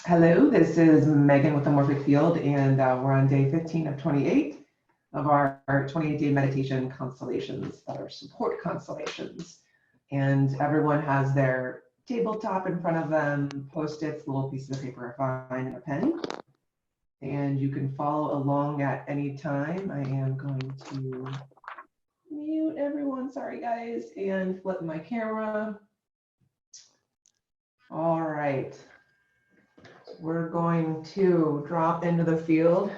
Hello, this is Megan with the Morphic Field, and we're on day 15 of 28 of our 28-day meditation constellations that are support constellations. And everyone has their tabletop in front of them, post-its, little pieces of paper are fine, and a pen. And you can follow along at any time. I am going to mute everyone, sorry guys, and flip my camera. All right. We're going to drop into the field,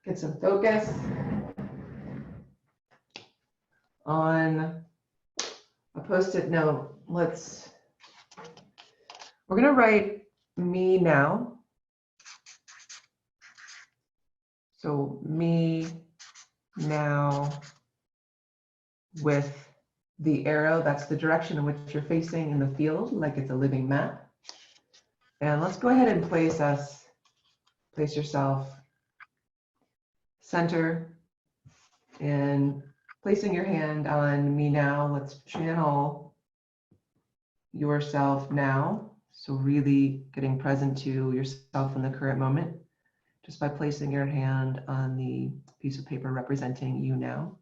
get some focus on a post-it note. We're going to write me now. So me now with the arrow, that's the direction in which you're facing in the field, like it's a living map. And let's go ahead and place yourself center and placing your hand on me now. Let's channel yourself now. So really getting present to yourself in the current moment, just by placing your hand on the piece of paper representing you now.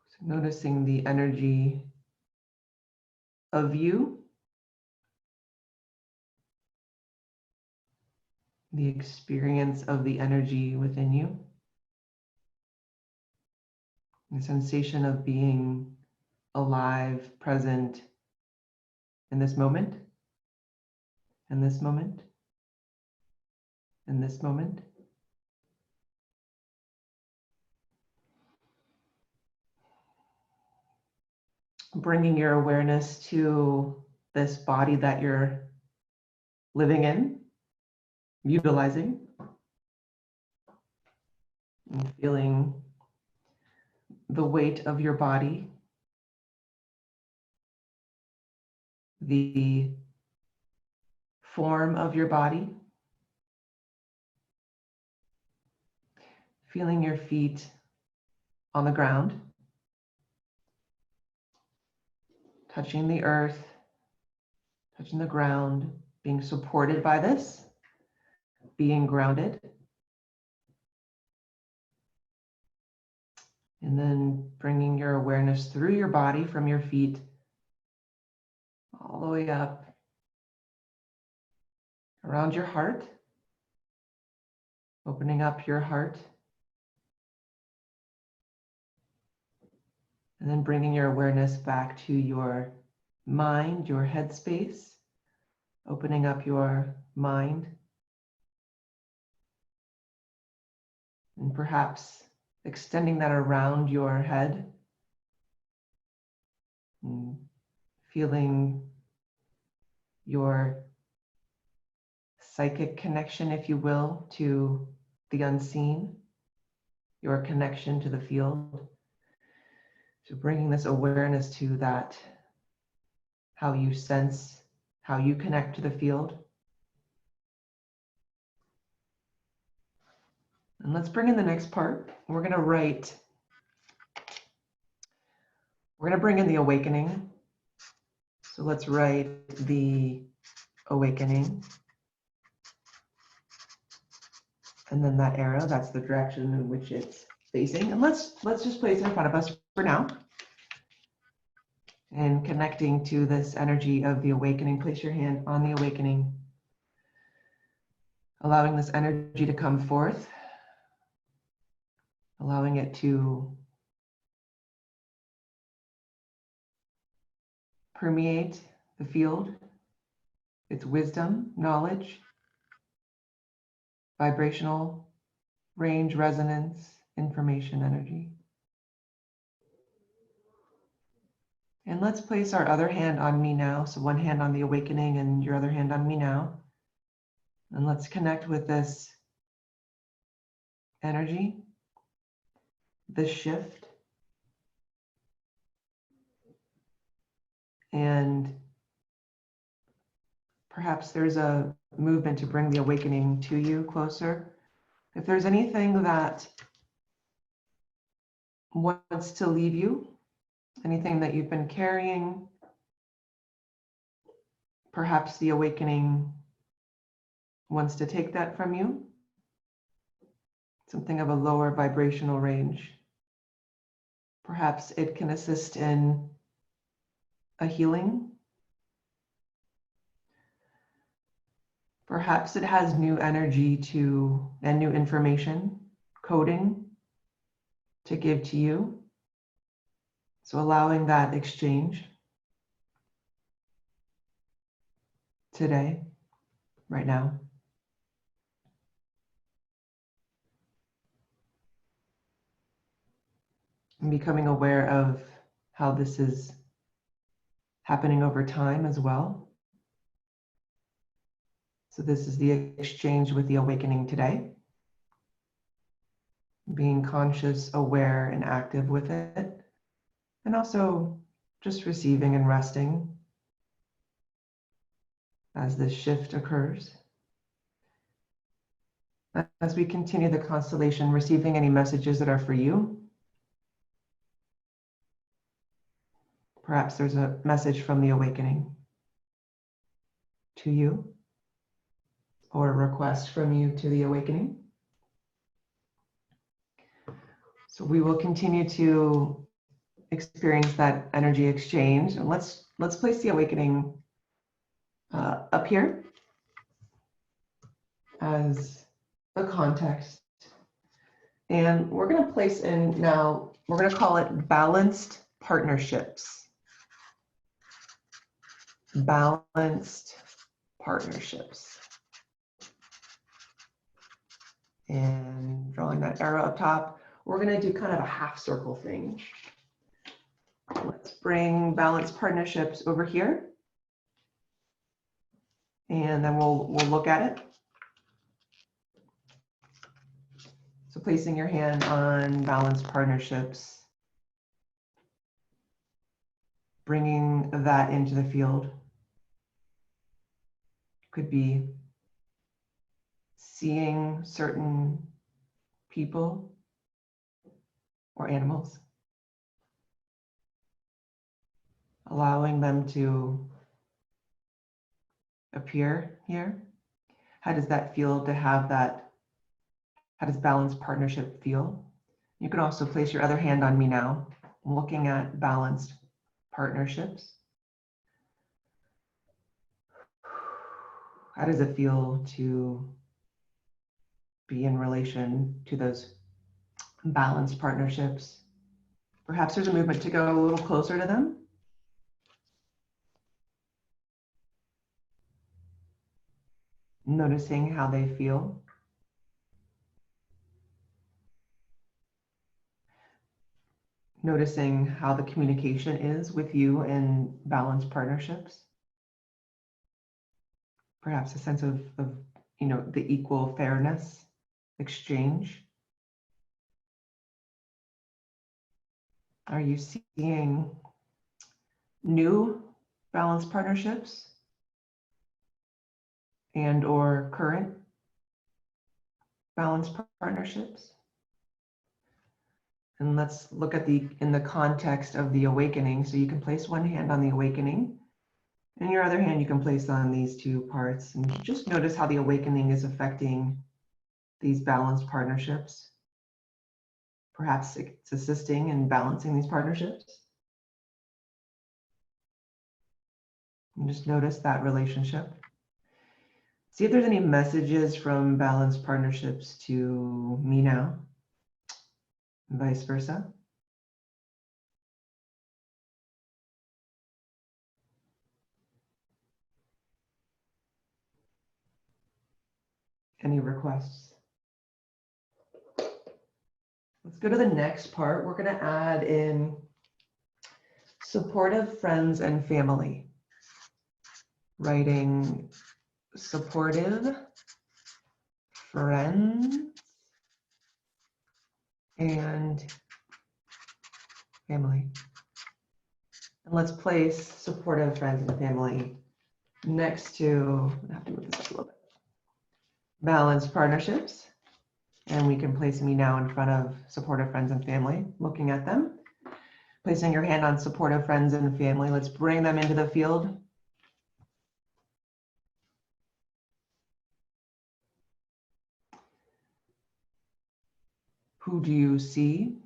So noticing the energy of you, the experience of the energy within you, the sensation of being alive, present in this moment, in this moment, in this moment. Bringing your awareness to this body that you're living in, utilizing, and feeling the weight of your body, the form of your body, feeling your feet on the ground, touching the earth, touching the ground, being supported by this, being grounded. And then bringing your awareness through your body from your feet all the way up around your heart, opening up your heart. And then bringing your awareness back to your mind, your headspace, opening up your mind. And perhaps extending that around your head. And feeling your psychic connection, if you will, to the unseen, your connection to the field. So bringing this awareness to that, how you sense, how you connect to the field. And let's bring in the next part. We're going to bring in the awakening. So let's write the awakening. And then that arrow, that's the direction in which it's facing. And let's just place it in front of us for now. And connecting to this energy of the awakening, place your hand on the awakening. Allowing this energy to come forth. Allowing it to permeate the field, its wisdom, knowledge, vibrational range, resonance, information, energy. And let's place our other hand on me now. So one hand on the awakening and your other hand on me now. And let's connect with this energy, this shift. And perhaps there's a movement to bring the awakening to you closer. If there's anything that wants to leave you, anything that you've been carrying. Perhaps the awakening wants to take that from you. Something of a lower vibrational range. Perhaps it can assist in a healing. Perhaps it has new energy and new information, coding to give to you. So allowing that exchange today, right now. And becoming aware of how this is happening over time as well. So this is the exchange with the awakening today. Being conscious, aware, and active with it. And also just receiving and resting as this shift occurs. As we continue the constellation, receiving any messages that are for you. Perhaps there's a message from the awakening to you, or a request from you to the awakening. So we will continue to experience that energy exchange. And let's place the awakening up here as a context. And we're going to place in now, we're going to call it balanced partnerships. Balanced partnerships. And drawing that arrow up top, we're going to do kind of a half circle thing. Let's bring balanced partnerships over here. And then we'll look at it. So placing your hand on balanced partnerships, bringing that into the field. Could be seeing certain people or animals, allowing them to appear here. How does that feel to have that? How does balanced partnership feel? You can also place your other hand on me now, looking at balanced partnerships. How does it feel to be in relation to those balanced partnerships? Perhaps there's a movement to go a little closer to them. Noticing how they feel. Noticing how the communication is with you in balanced partnerships. Perhaps a sense of the equal fairness exchange. Are you seeing new balanced partnerships and or current balanced partnerships? And let's look at in the context of the awakening. So you can place one hand on the awakening, and your other hand you can place on these two parts, and just notice how the awakening is affecting these balanced partnerships. Perhaps it's assisting in balancing these partnerships. And just notice that relationship. See if there's any messages from balanced partnerships to me now, and vice versa. Any requests? Let's go to the next part. We're going to add in supportive friends and family. Writing supportive friends and family. And let's place supportive friends and family next to, I have to move this up a little bit, balanced partnerships. And we can place me now in front of supportive friends and family, looking at them. Placing your hand on supportive friends and family. Let's bring them into the field. Who do you see?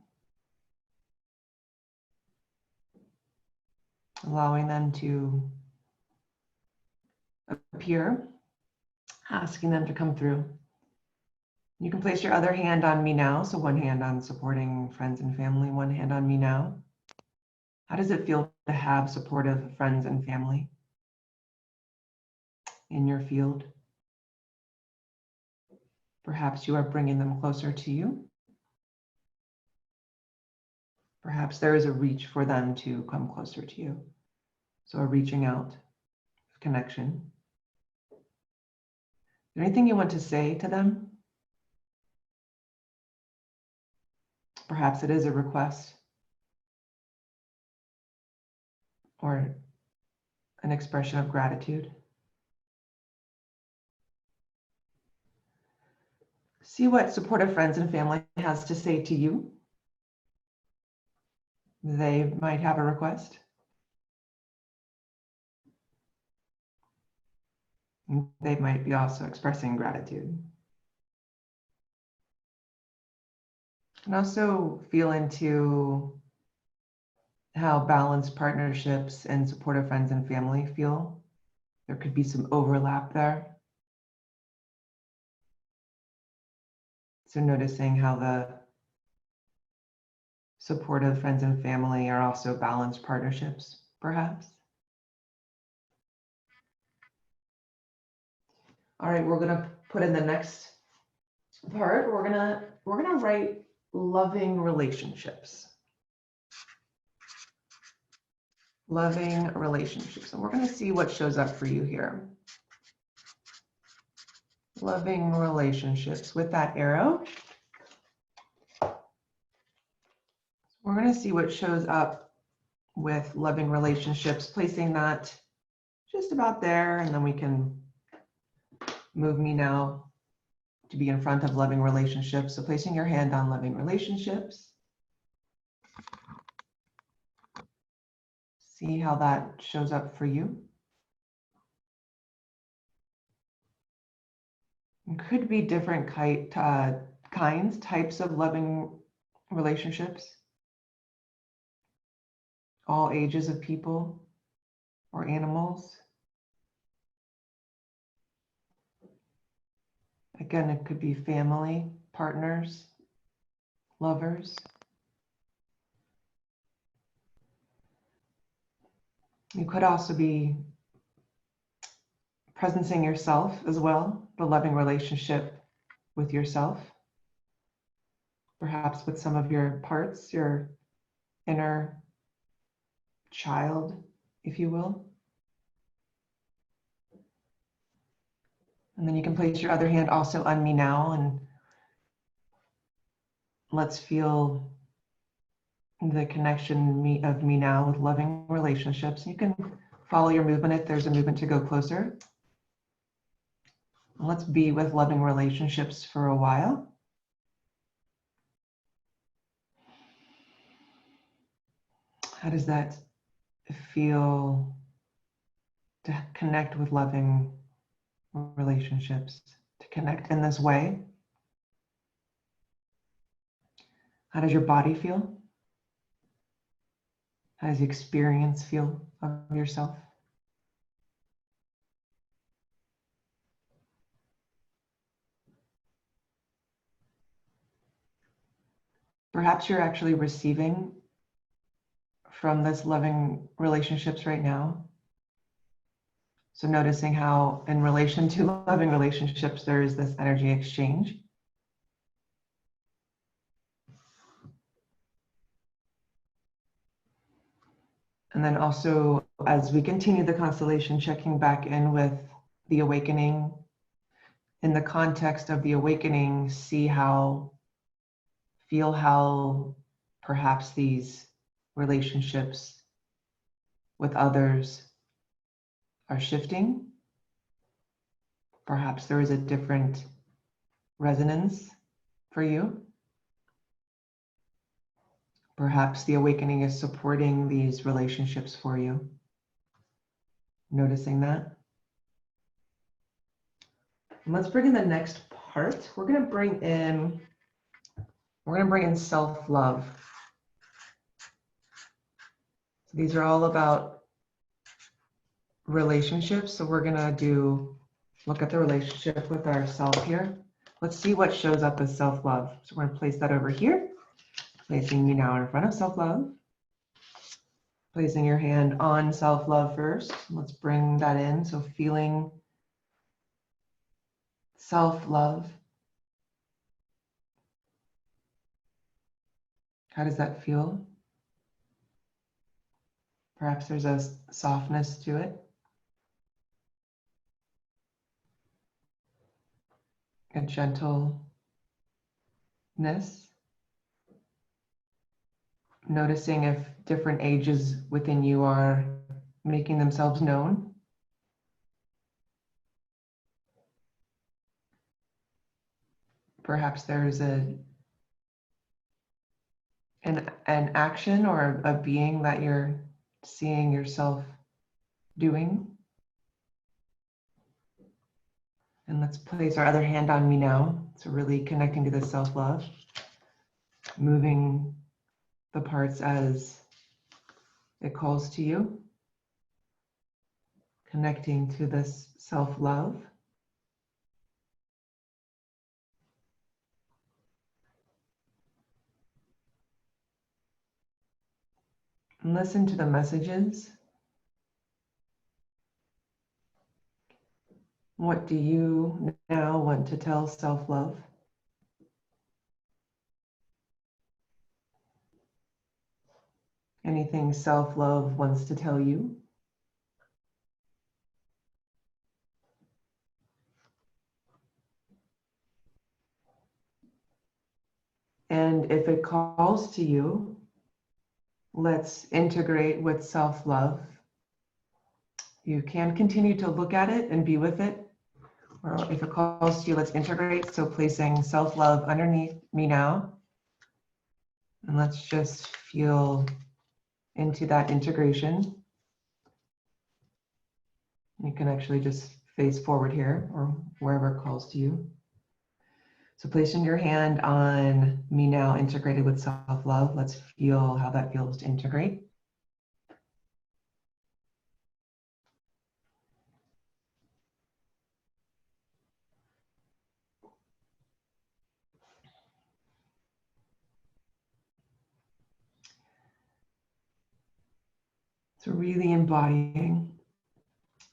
Allowing them to appear, asking them to come through. You can place your other hand on me now. So one hand on supporting friends and family, one hand on me now. How does it feel to have supportive friends and family in your field? Perhaps you are bringing them closer to you. Perhaps there is a reach for them to come closer to you. So a reaching out, connection. Is there anything you want to say to them? Perhaps it is a request or an expression of gratitude. See what supportive friends and family has to say to you. They might have a request. They might be also expressing gratitude. And also feel into how balanced partnerships and supportive friends and family feel. There could be some overlap there. So noticing how the supportive friends and family are also balanced partnerships, perhaps. All right, we're gonna put in the next part. We're gonna write loving relationships. Loving relationships. And we're gonna see what shows up for you here. Loving relationships with that arrow. We're going to see what shows up with loving relationships, placing that just about there, and then we can move me now to be in front of loving relationships. So placing your hand on loving relationships. See how that shows up for you. It could be different types of loving relationships. All ages of people or animals. Again, it could be family, partners, lovers. You could also be presencing yourself as well, the loving relationship with yourself. Perhaps with some of your parts, your inner child, if you will. And then you can place your other hand also on me now, and let's feel the connection of me now with loving relationships. You can follow your movement if there's a movement to go closer. And let's be with loving relationships for a while. How does that feel to connect with loving relationships, to connect in this way? How does your body feel? How does the experience feel of yourself? Perhaps you're actually receiving from this loving relationships right now. So noticing how in relation to loving relationships, there is this energy exchange. And then also, as we continue the constellation, checking back in with the awakening. In the context of the awakening, feel how perhaps these relationships with others are shifting. Perhaps there is a different resonance for you. Perhaps the awakening is supporting these relationships for you. Noticing that. And let's bring in the next part. We're going to bring in self-love. So these are all about relationships. So we're going to look at the relationship with ourself here. Let's see what shows up as self-love. So we're going to place that over here. Placing you now in front of self-love. Placing your hand on self-love first. Let's bring that in. So feeling self-love. How does that feel? Perhaps there's a softness to it. A gentleness. Noticing if different ages within you are making themselves known. Perhaps there's an action or a being that you're seeing yourself doing. And let's place our other hand on me now. So really connecting to the self-love, moving the parts as it calls to you, connecting to this self-love. And listen to the messages. What do you now want to tell self-love? Anything self-love wants to tell you? And if it calls to you, let's integrate with self-love. You can continue to look at it and be with it. Or if it calls to you, let's integrate. So placing self-love underneath me now. And let's just feel into that integration. You can actually just face forward here or wherever it calls to you. So placing your hand on me now, integrated with self-love. Let's feel how that feels to integrate. So really embodying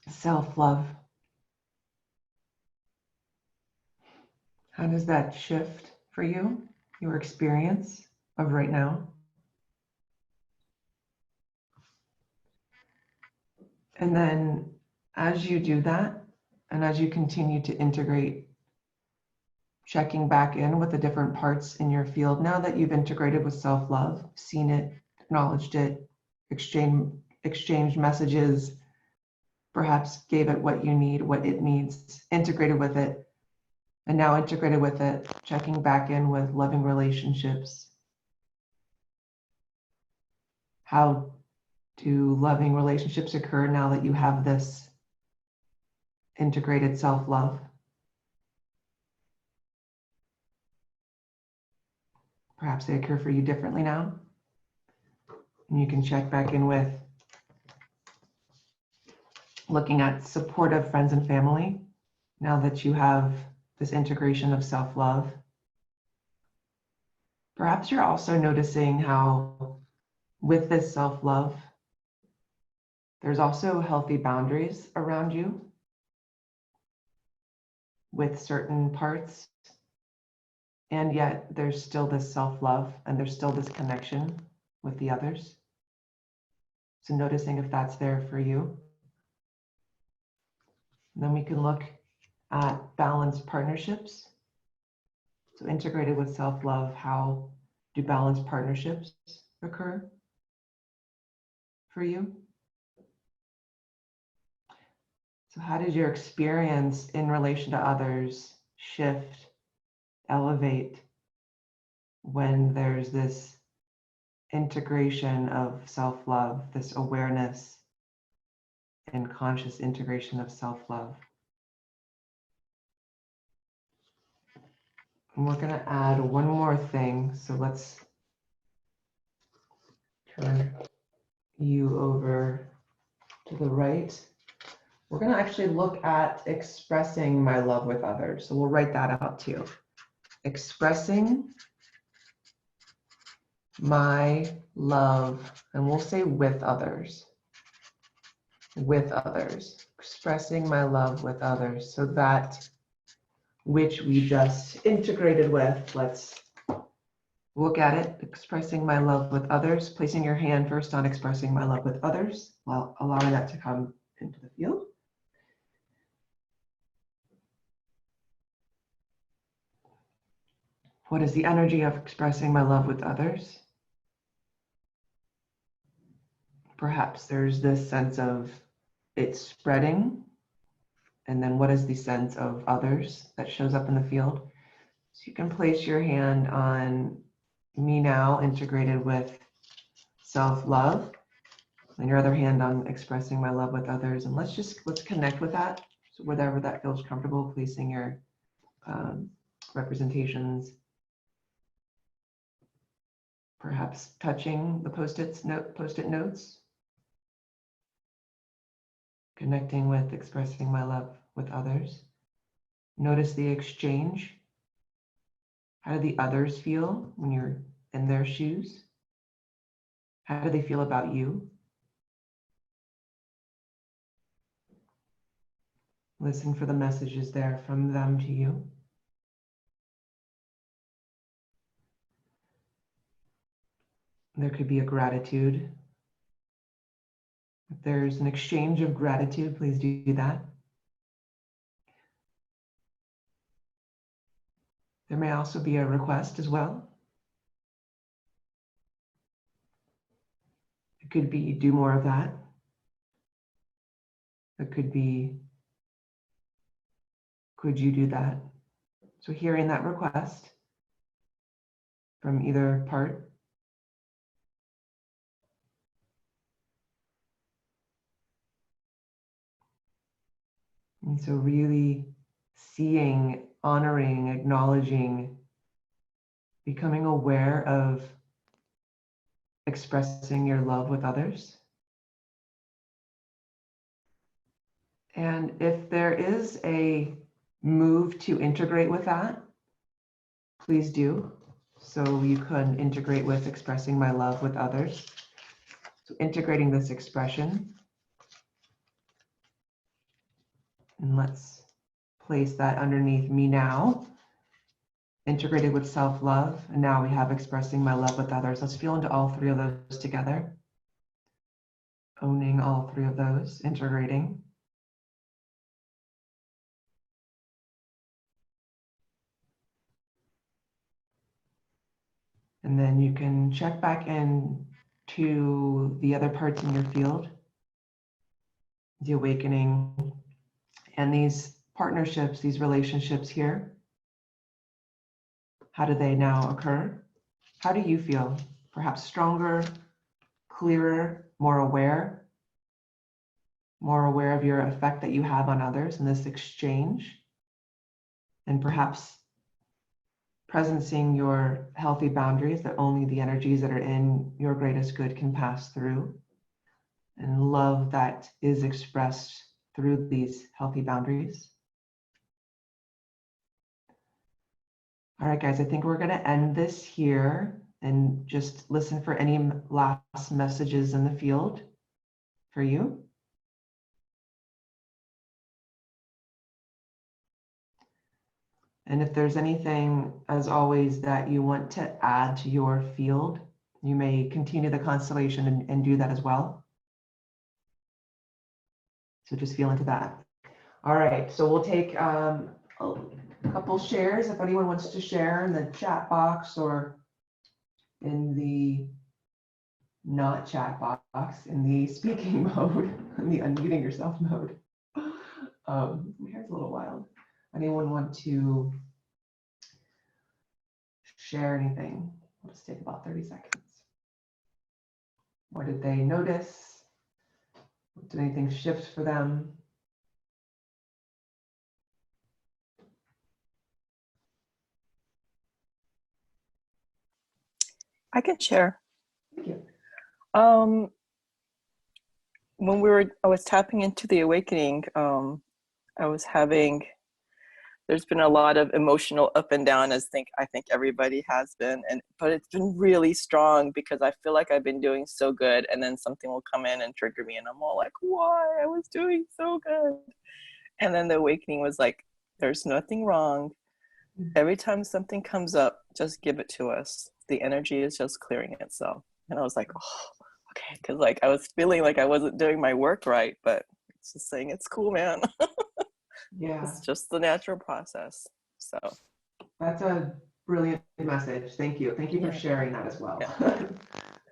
self-love. How does that shift for you, your experience of right now? And then as you do that, and as you continue to integrate, checking back in with the different parts in your field, now that you've integrated with self-love, seen it, acknowledged it, exchanged messages, perhaps gave it what you need, what it needs, integrated with it, and now integrated with it, checking back in with loving relationships. How do loving relationships occur now that you have this integrated self-love? Perhaps they occur for you differently now. And you can check back in with looking at supportive friends and family now that you have this integration of self-love. Perhaps you're also noticing how with this self-love, there's also healthy boundaries around you with certain parts. And yet there's still this self-love and there's still this connection with the others. So noticing if that's there for you. And then we can look at balanced partnerships. So integrated with self-love, how do balanced partnerships occur for you? So how did your experience in relation to others shift, elevate when there's this integration of self-love, this awareness and conscious integration of self-love. And we're going to add one more thing. So let's turn you over to the right. We're going to actually look at expressing my love with others. So we'll write that out too. Expressing my love, and we'll say with others. With others. Expressing my love with others. So that which we just integrated with, let's look at it. Expressing my love with others. Placing your hand first on expressing my love with others, while allowing that to come into the field. What is the energy of expressing my love with others? Perhaps there's this sense of it spreading. And then what is the sense of others that shows up in the field? So you can place your hand on me now, integrated with self-love, and your other hand on expressing my love with others. And let's connect with that. So whatever that feels comfortable, placing your representations, perhaps touching the post-it notes, connecting with expressing my love with others. Notice the exchange. How do the others feel when you're in their shoes? How do they feel about you? Listen for the messages there from them to you. There could be a gratitude. If there's an exchange of gratitude, please do that. There may also be a request as well. It could be do more of that. It could be, could you do that? So hearing that request from either part. And so really seeing, honoring, acknowledging, becoming aware of expressing your love with others. And if there is a move to integrate with that, please do. So you can integrate with expressing my love with others. So integrating this expression. And let's place that underneath me now. Integrated with self-love. And now we have expressing my love with others. Let's feel into all three of those together. Owning all three of those, integrating. And then you can check back in to the other parts in your field, the awakening, and these partnerships, these relationships here. How do they now occur? How do you feel? Perhaps stronger, clearer, more aware of your effect that you have on others in this exchange, and perhaps presencing your healthy boundaries that only the energies that are in your greatest good can pass through, and love that is expressed through these healthy boundaries. All right, guys, I think we're going to end this here and just listen for any last messages in the field for you. And if there's anything, as always, that you want to add to your field, you may continue the constellation and do that as well. So just feel into that. All right, so we'll take a couple shares if anyone wants to share in the chat box or in the not chat box, in the speaking mode, in the unmuting yourself mode. My hair's a little wild. Anyone want to share anything? We'll just take about 30 seconds. What did they notice? Did anything shift for them? I can share. Thank you. When I was tapping into the awakening, I was having, there's been a lot of emotional up and down, as I think everybody has been, but it's been really strong because I feel like I've been doing so good, and then something will come in and trigger me, and I'm all like, why? I was doing so good. And then the awakening was like, there's nothing wrong. Every time something comes up, just give it to us. The energy is just clearing itself. And I was like, oh, okay. Because like I was feeling like I wasn't doing my work right, but it's just saying it's cool, man. Yeah. It's just the natural process. So that's a brilliant message. Thank you. Thank you for sharing that as well. Yeah.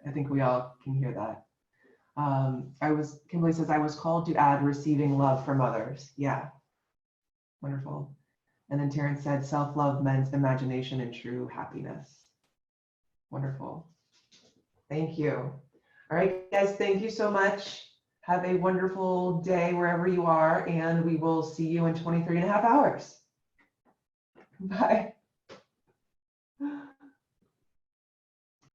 I think we all can hear that. Kimberly says, I was called to add receiving love from others. Yeah. Wonderful. And then Terrence said, self-love, men's imagination, and true happiness. Wonderful. Thank you. All right, guys, thank you so much. Have a wonderful day wherever you are, and we will see you in 23 and a half hours. Bye.